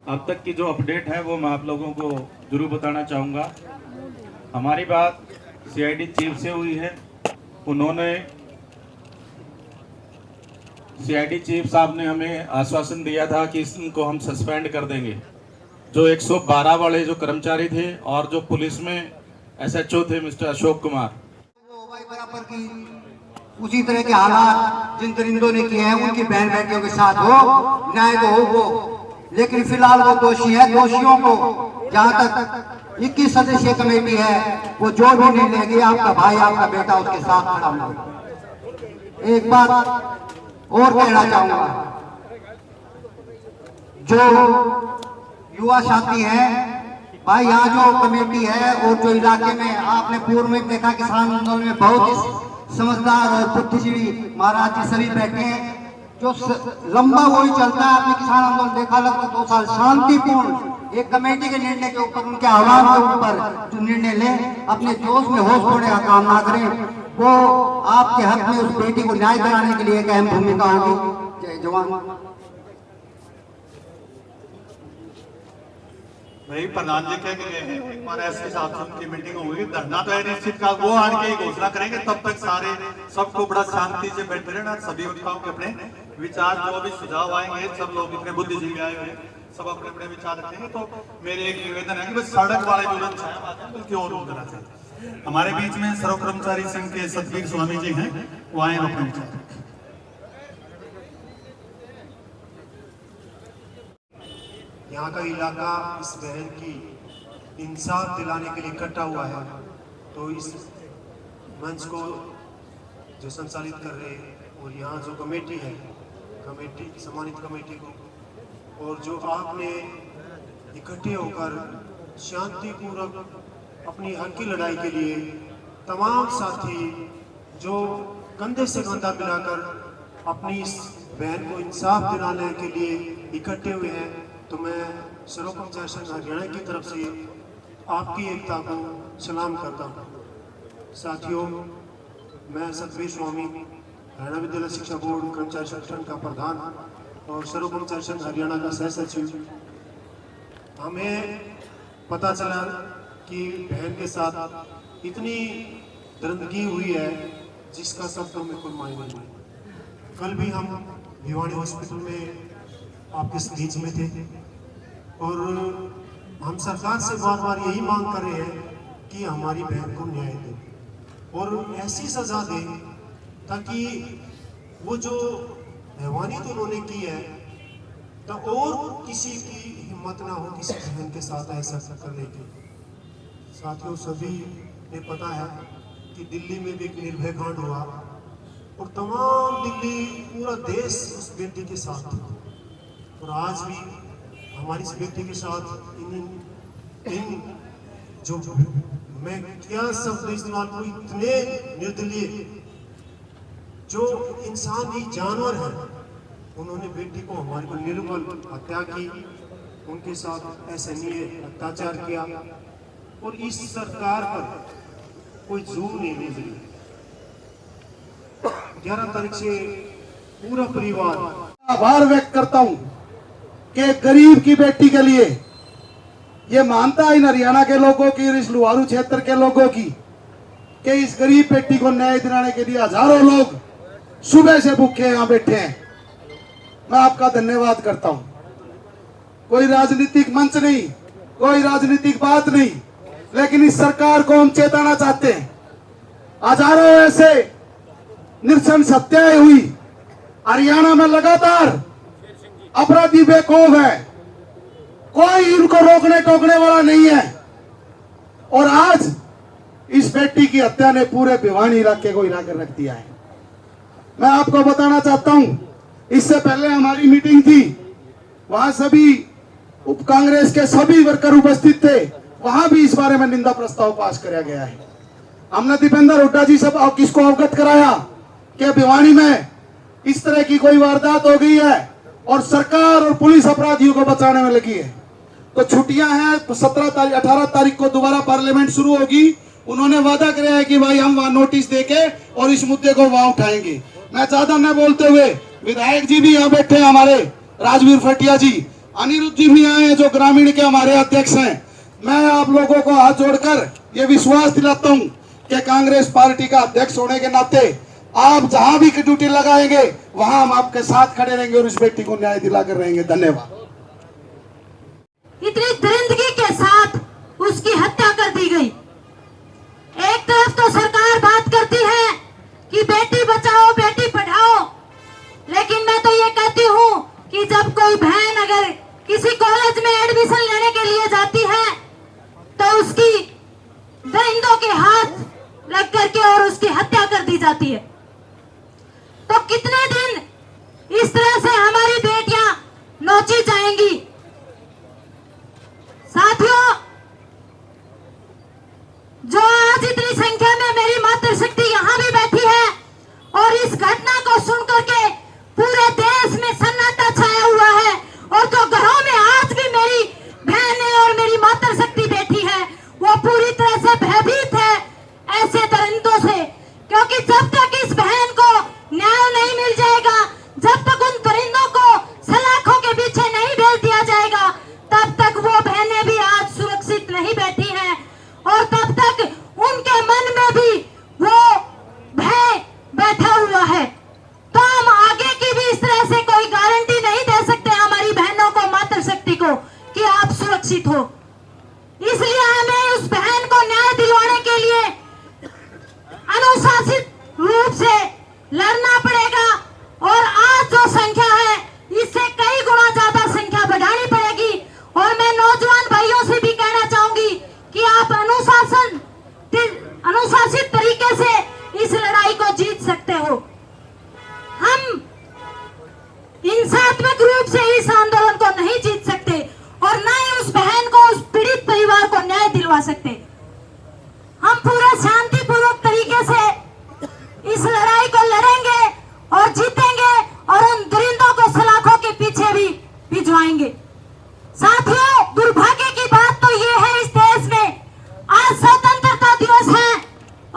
अब तक की जो अपडेट है वो मैं आप लोगों को जरूर बताना चाहूँगा। हमारी बात सीआईडी चीफ से हुई है। उन्होंने सीआईडी चीफ साहब ने हमें आश्वासन दिया था कि इनको हम सस्पेंड कर देंगे। जो 112 वाले जो कर्मचारी थे और जो पुलिस में एसएचओ थे मिस्टर अशोक कुमार, बराबर की उसी तरह के हालात जिन दरिंदों ने किए हैं उनकी बहन बेटियों के साथ हो, न्याय तो हो वो। लेकिन फिलहाल वो दोषी है। दोषियों को जहाँ तक 21 सदस्यीय कमेटी है वो जो भी नहीं लेगी, आपका भाई आपका बेटा उसके साथ खड़ा होगा। एक बात और कहना चाहूंगा, जो युवा साथी हैं भाई, यहाँ जो कमेटी है और जो इलाके में आपने पूर्व में देखा किसान आंदोलन में बहुत ही समझदार और बुद्धिजीवी महाराज जी सभी बैठे हैं। जो लंबा वही चलता है। आपने किसान आंदोलन देखा लगभग 2 साल शांतिपूर्ण एक कमेटी के निर्णय के ऊपर, उनके आह्वान के ऊपर जो निर्णय ले, अपने जोश में होश खोने का काम ना करें। वो आपके हक में उस बेटी को न्याय दिलाने के लिए एक अहम भूमिका होगी। जय जवान। भाई प्रधान जी कह के एक बार ऐसे साथियों की मीटिंग होगी, धरना तो है निश्चित का, वो आन के घोषणा करेंगे। तब तक सारे सबको बड़ा शांति से बैठे रहना। सभी वक्ताओं के अपने विचार जो भी सुझाव आएंगे, सब लोग इतने बुद्धिजीवी आए हुए सब अपने अपने विचार रखेंगे। तो मेरे एक निवेदन है कि सड़क वाले जो बल्कि और होना चाहिए। हमारे बीच में सर्व कर्मचारी संघ के सतवीर स्वामी जी हैं, वो आए अपने विचार। यहाँ का इलाका इस बहन की इंसाफ दिलाने के लिए इकट्ठा हुआ है। तो इस मंच को जो संचालित कर रहे हैं और यहाँ जो कमेटी है, कमेटी सम्मानित कमेटी को, और जो आपने इकट्ठे होकर शांतिपूर्वक अपनी हक की लड़ाई के लिए तमाम साथी जो कंधे से कंधा मिलाकर अपनी इस बहन को इंसाफ दिलाने के लिए इकट्ठे हुए हैं, तो मैं सर्व कर्मचारी संघ हरियाणा की तरफ से आपकी एकता को सलाम करता हूँ। साथियों, मैं सतवीर स्वामी, हरियाणा विद्यालय शिक्षा बोर्ड कर्मचारी संगठन का प्रधान और सर्व कर्मचारी संघ हरियाणा का सह सचिव। हमें पता चला कि बहन के साथ इतनी दरिंदगी हुई है जिसका शब्दों में कोई मायने नहीं। कल भी हम भिवानी हॉस्पिटल में आपके बीच में थे और हम सरकार से बार बार यही मांग कर रहे हैं कि हमारी बहन को न्याय दे और ऐसी सजा दे ताकि वो जो हैवानी तो उन्होंने की है तो और किसी की हिम्मत ना हो किसी बहन के साथ ऐसा करने की। साथियों, सभी ने पता है कि दिल्ली में भी एक निर्भय कांड हुआ और तमाम दिल्ली पूरा देश उस बेटी के साथ था। और आज भी हमारी इस बेटी के साथ इन जो मैं क्या शब्द इस्तेमाल को, इतने निर्दलीय जो इंसान ही जानवर है, उन्होंने बेटी को हमारी को निर्बल हत्या की, उनके साथ असहनीय अत्याचार किया और इस सरकार पर कोई जुर्म नहीं गुजरी। 11 तारीख से पूरा परिवार आभार व्यक्त करता हूं कि गरीब की बेटी के लिए ये मानता है इन हरियाणा के लोगों की, इस लुहारू क्षेत्र के लोगों की, कि इस गरीब बेटी को न्याय दिलाने के लिए हजारों लोग सुबह से भूखे यहाँ बैठे हैं। मैं आपका धन्यवाद करता हूं। कोई राजनीतिक मंच नहीं, कोई राजनीतिक बात नहीं, लेकिन इस सरकार को हम चेताना चाहते हैं। हजारों ऐसे नृशंस हत्याएं हुई हरियाणा में, लगातार अपराधी बेखौफ है, कोई इनको रोकने टोकने वाला नहीं है। और आज इस बेटी की हत्या ने पूरे भिवानी इलाके को हिलाकर रख दिया है। मैं आपको बताना चाहता हूं, इससे पहले हमारी मीटिंग थी, वहां सभी उप कांग्रेस के सभी वर्कर उपस्थित थे, वहां भी इस बारे में निंदा प्रस्ताव पास किया गया है। हमने दीपेंद्र हुड्डा जी सब किसको अवगत कराया कि भिवानी में इस तरह की कोई वारदात हो गई है और सरकार और पुलिस अपराधियों को बचाने में लगी है। तो छुट्टियां हैं, 17 तारीख 18 तारीख को दोबारा पार्लियामेंट शुरू होगी। उन्होंने वादा किया है कि भाई हम वहां नोटिस देके और इस मुद्दे को वहां उठाएंगे। मैं ज्यादा न बोलते हुए, विधायक जी भी यहाँ बैठे हैं हमारे, राजवीर फटिया जी, अनिरुद्ध जी भी आए हैं जो ग्रामीण के हमारे अध्यक्ष हैं। मैं आप लोगों को हाथ जोड़कर ये विश्वास दिलाता हूं कि कांग्रेस पार्टी का अध्यक्ष होने के नाते आप जहां भी ड्यूटी लगाएंगे वहां हम आपके साथ खड़े रहेंगे और इस बेटी को न्याय दिलाकर रहेंगे। धन्यवाद। इतनी दरिंदगी के साथ उसकी हत्या कर दी गई। एक तरफ तो सरकार बात करती है कि बेटी बचाओ बेटी पढ़ाओ, लेकिन मैं तो ये कहती हूँ कि जब कोई बहन अगर किसी कॉलेज में एडमिशन लेने के लिए जाती है तो उसकी दरिंदों के हाथ लग करके और उसकी हत्या कर दी जाती है। तो कितने दिन इस तरह से हमारी बेटियां नोची जाएंगी? साथियों, जो आज इतनी संख्या में मेरी मातृशक्ति यहाँ भी बैठी है और इस घटना को सुनकर के पूरे देश में सन्नाटा छाया हुआ है, और जो घरों में आज भी मेरी बहनें और मेरी मातृशक्ति बैठी है वो पूरी तरह से भयभीत है ऐसे दरिंदों से, क्योंकि जब तक इस बहन को न्याय नहीं मिल जाएगा, जब तक उन दरिंदों को सलाखों के पीछे नहीं भेज दिया जाएगा, तब तक वो बहनें भी आज सुरक्षित नहीं बैठी हैं और तब तक उनके मन में भी वो भय बैठा हुआ है। तो हम आगे की भी इस तरह से कोई गारंटी नहीं दे सकते हमारी बहनों को, मातृशक्ति को, कि आप सुरक्षित हो। इसलिए हमें उस बहन को न्याय दिलवाने के लिए अनुशासित रूप से लड़ना पड़ेगा और आज जो संख्या है इससे कई गुना ज्यादा संख्या बढ़ानी पड़ेगी। और मैं नौजवान भाइयों से भी कहना चाहूंगी कि आप अनुशासित तरीके से इस लड़ाई को जीत सकते हो। हम हिंसात्मक रूप से इस आंदोलन को नहीं जीत सकते और न ही उस बहन को, उस पीड़ित परिवार को न्याय दिलवा सकते। हम पूरा शांतिपूर्वक तरीके से इस लड़ाई को लड़ेंगे और जीतेंगे और उन दरिंदों को सलाखों के पीछे भी भिजवाएंगे। साथियों, दुर्भाग्य की बात तो ये है इस देश में आज स्वतंत्रता दिवस है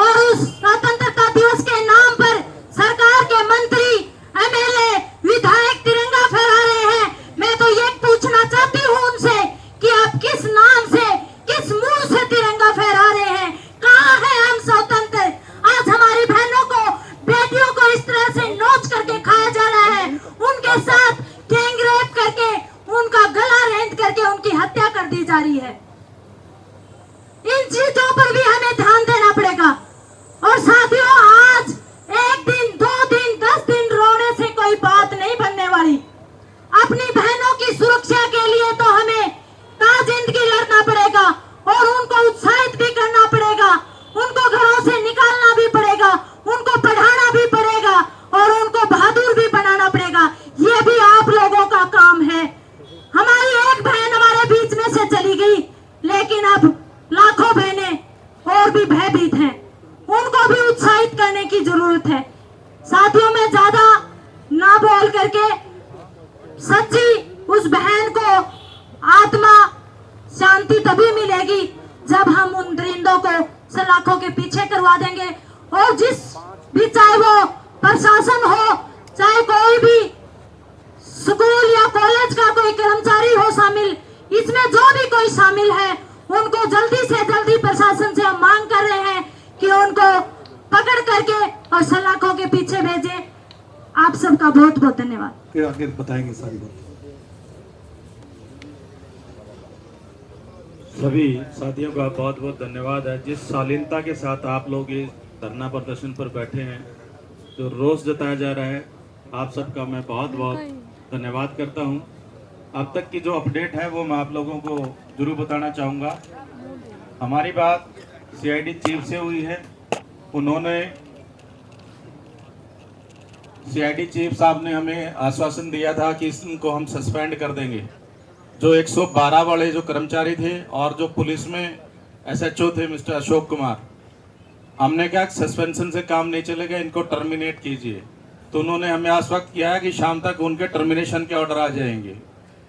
और उस स्वतंत्रता दिवस के नाम पर सरकार के मंत्री, एमएलए, विधायक तिरंगा फहरा रहे हैं। मैं तो ये पूछना चाहती हूँ उनसे कि आप किस नाम से, किस मुंह से तिरंगा फहरा रहे हैं? कहाँ है हम स्वतंत्र? आज हमारी बहनों को, बेटियों को इस तरह से नोच करके खाया जा रहा है, उनके साथ गैंग रेप करके, उनका गला रेंट करके उनकी हत्या कर दी जा रही है। इन चीजों पर भी हमें ध्यान देना पड़ेगा। और साथियों, आज एक दिन, 2 दिन, 10 दिन रोने से कोई बात नहीं बनने वाली। अपनी बहनों की सुरक्षा के लिए तो हमें ताजिंदगी लड़ना पड़ेगा और उनको उत्साहित भी करना पड़ेगा, उनको घरों से निकालना भी पड़ेगा, उनको पढ़ाना भी पड़ेगा और उनको बहादुर भी बनाना पड़ेगा। ये भी आप लोगों का काम है। हमारी एक बहन हमारे बीच में से चली गई, लेकिन अब लाखों बहनें और भी भयभीत हैं, उनको भी उत्साहित करने की जरूरत है। साथियों, मैं ज्यादा ना बोल करके सच्ची उस बहन को आत्मा शांति तभी मिलेगी जब हम उन दरिंदों को सलाखों के पीछे करवा देंगे। और जिस भी, चाहे वो प्रशासन हो, चाहे कोई भी स्कूल या कॉलेज का कोई कर्मचारी हो शामिल, इसमें जो भी कोई शामिल है, उनको जल्दी से जल्दी प्रशासन से हम मांग कर रहे हैं कि उनको पकड़ करके और सलाखों के पीछे भेजे। आप सबका बहुत बहुत धन्यवाद। आगे बताएंगे सारी बात। सभी साथियों का बहुत बहुत धन्यवाद है। जिस शालीनता के साथ आप लोग इस धरना प्रदर्शन पर बैठे हैं, जो रोष जताया जा रहा है, आप सबका मैं बहुत बहुत धन्यवाद करता हूं। अब तक की जो अपडेट है वो मैं आप लोगों को जरूर बताना चाहूँगा। हमारी बात सीआईडी चीफ से हुई है। उन्होंने, सीआईडी चीफ साहब ने हमें आश्वासन दिया था कि इनको हम सस्पेंड कर देंगे। जो 112 वाले जो कर्मचारी थे और जो पुलिस में एसएचओ थे मिस्टर अशोक कुमार, हमने कहा सस्पेंशन से काम नहीं चलेगा, इनको टर्मिनेट कीजिए। तो उन्होंने हमें आश्वस्त किया है कि शाम तक उनके टर्मिनेशन के ऑर्डर आ जाएंगे।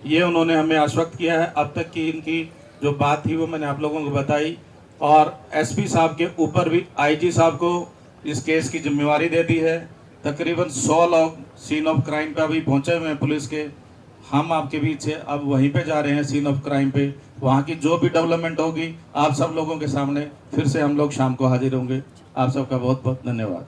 ये उन्होंने हमें आश्वस्त किया है। अब तक की इनकी जो बात थी वो मैंने आप लोगों को बताई और एसपी साहब के ऊपर भी आईजी साहब को इस केस की जिम्मेवारी दे दी है। तकरीबन 100 लोग सीन ऑफ क्राइम पे अभी पहुंचे हुए हैं पुलिस के। हम आपके बीच से अब वहीं पे जा रहे हैं सीन ऑफ क्राइम पे। वहाँ की जो भी डेवलपमेंट होगी आप सब लोगों के सामने फिर से हम लोग शाम को हाजिर होंगे। आप सबका बहुत बहुत धन्यवाद।